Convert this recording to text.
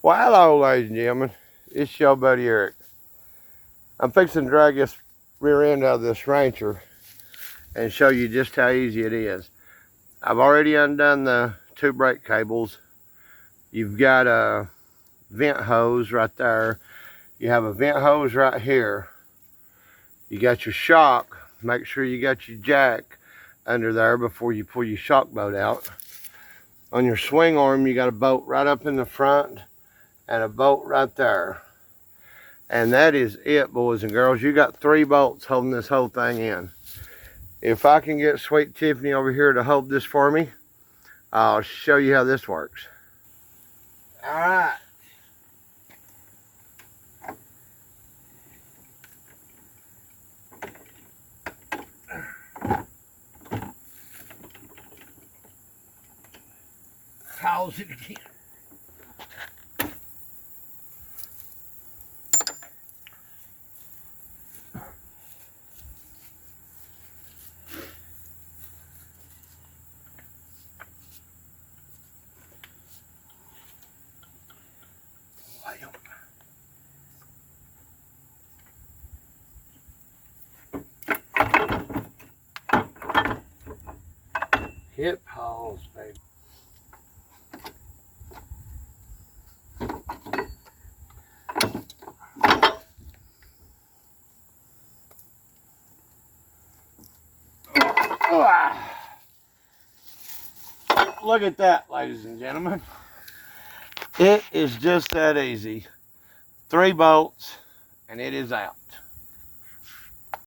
Well, hello, ladies and gentlemen. It's your buddy Eric. I'm fixing to drag this rear end out of this Rancher and show you just how easy it is. I've already undone the two brake cables. You've got a vent hose right there. You have a vent hose right here. You got your shock. Make sure you got your jack under there before you pull your shock bolt out. On your swing arm, you got a bolt right up in the front and a bolt right there. And that is it, boys and girls. You got 3 bolts holding this whole thing in. If I can get Sweet Tiffany over here to hold this for me, I'll show you how this works. All right. Pause it again. Hit pause, baby. Look at that, ladies and gentlemen. It is just that easy. 3 bolts and it is out.